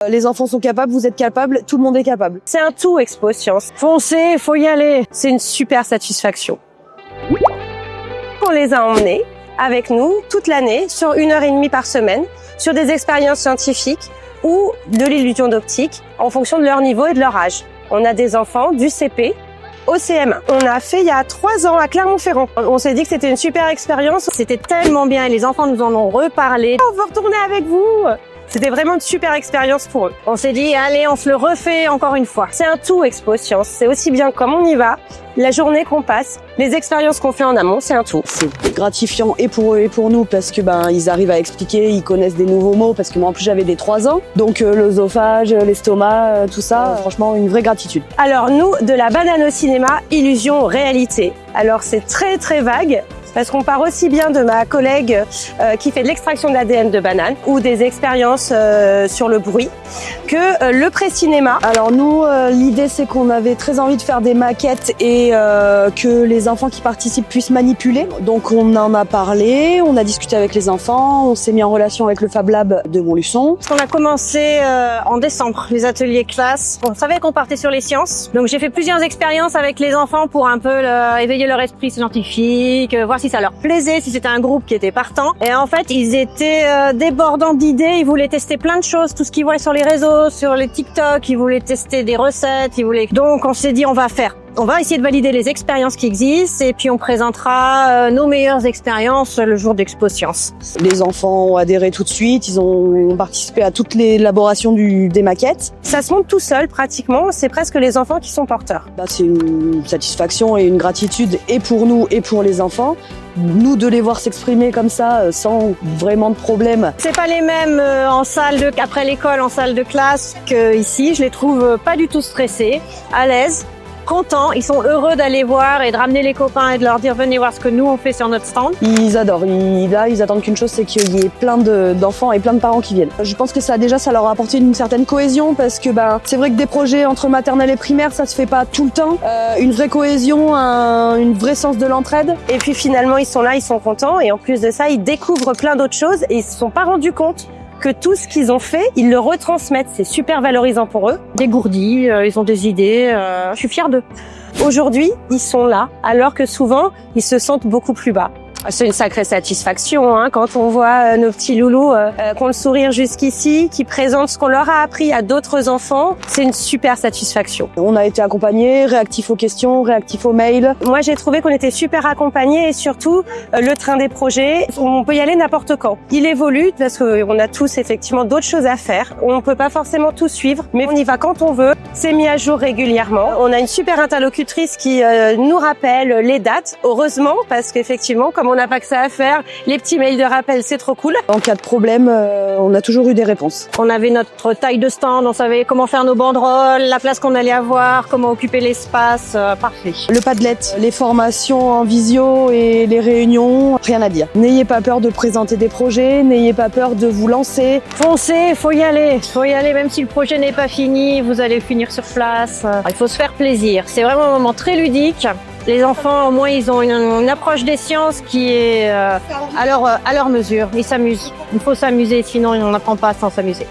Les enfants sont capables, vous êtes capables, tout le monde est capable. C'est un tout Expo Science. Foncez, faut y aller. C'est une super satisfaction. On les a emmenés avec nous toute l'année sur 1h30 par semaine sur des expériences scientifiques ou de l'illusion d'optique en fonction de leur niveau et de leur âge. On a des enfants du CP au CM1. On a fait il y a 3 ans à Clermont-Ferrand. On s'est dit que c'était une super expérience. C'était tellement bien et les enfants nous en ont reparlé. On veut retourner avec vous. C'était vraiment une super expérience pour eux. On s'est dit, allez, on se le refait encore une fois. C'est un tout Expo Science. C'est aussi bien comme on y va, la journée qu'on passe, les expériences qu'on fait en amont, c'est un tout. C'est gratifiant et pour eux et pour nous parce que ils arrivent à expliquer, ils connaissent des nouveaux mots parce que moi en plus j'avais des 3 ans. Donc l'œsophage, l'estomac, tout ça, franchement une vraie gratitude. Alors nous, de la banane au cinéma, illusion, réalité. Alors c'est très très vague. Parce qu'on part aussi bien de ma collègue qui fait de l'extraction de l'ADN de banane ou des expériences sur le bruit que le pré-cinéma. Alors nous, l'idée c'est qu'on avait très envie de faire des maquettes et que les enfants qui participent puissent manipuler. Donc on en a parlé, on a discuté avec les enfants, on s'est mis en relation avec le Fab Lab de Montluçon. On a commencé en décembre, les ateliers classe. On savait qu'on partait sur les sciences. Donc j'ai fait plusieurs expériences avec les enfants pour un peu éveiller leur esprit scientifique, voir si ça leur plaisait, si c'était un groupe qui était partant. Et en fait, ils étaient débordants d'idées, ils voulaient tester plein de choses, tout ce qu'ils voyaient sur les réseaux, sur les TikTok, ils voulaient tester des recettes, Donc on s'est dit on va essayer de valider les expériences qui existent et puis on présentera nos meilleures expériences le jour d'Expo Science. Les enfants ont adhéré tout de suite, ils ont participé à toute l'élaboration des maquettes. Ça se monte tout seul pratiquement, c'est presque les enfants qui sont porteurs. C'est une satisfaction et une gratitude et pour nous et pour les enfants. Nous de les voir s'exprimer comme ça sans vraiment de problème. C'est pas les mêmes après l'école en salle de classe que ici. Je les trouve pas du tout stressés, à l'aise, contents. Ils sont heureux d'aller voir et de ramener les copains et de leur dire venez voir ce que nous on fait sur notre stand. Ils adorent. Ils attendent qu'une chose, c'est qu'il y ait plein d'enfants et plein de parents qui viennent. Je pense que ça leur a apporté une certaine cohésion parce que c'est vrai que des projets entre maternelle et primaire, ça se fait pas tout le temps. Une vraie cohésion, une vraie sens de l'entraide. Et puis finalement ils sont là, ils sont contents et en plus de ça ils découvrent plein d'autres choses et ils se sont pas rendus compte que tout ce qu'ils ont fait, ils le retransmettent. C'est super valorisant pour eux. Dégourdis, ils ont des idées. Je suis fière d'eux. Aujourd'hui, ils sont là, alors que souvent, ils se sentent beaucoup plus bas. C'est une sacrée satisfaction quand on voit nos petits loulous qui ont le sourire jusqu'ici, qui présentent ce qu'on leur a appris à d'autres enfants. C'est une super satisfaction. On a été accompagnés, réactifs aux questions, réactifs aux mails. Moi, j'ai trouvé qu'on était super accompagnés et surtout, le train des projets, on peut y aller n'importe quand. Il évolue parce qu'on a tous effectivement d'autres choses à faire. On peut pas forcément tout suivre, mais on y va quand on veut. C'est mis à jour régulièrement. On a une super interlocutrice qui nous rappelle les dates, heureusement, parce qu'effectivement, comme on n'a pas que ça à faire, les petits mails de rappel, c'est trop cool. En cas de problème, on a toujours eu des réponses. On avait notre taille de stand, on savait comment faire nos banderoles, la place qu'on allait avoir, comment occuper l'espace, parfait. Le Padlet, les formations en visio et les réunions, rien à dire. N'ayez pas peur de présenter des projets, n'ayez pas peur de vous lancer. Foncez, faut y aller, même si le projet n'est pas fini, vous allez le finir sur place. Il faut se faire plaisir, c'est vraiment un moment très ludique. Les enfants, au moins, ils ont une approche des sciences qui est à leur mesure. Ils s'amusent. Il faut s'amuser, sinon on n'apprend pas sans s'amuser.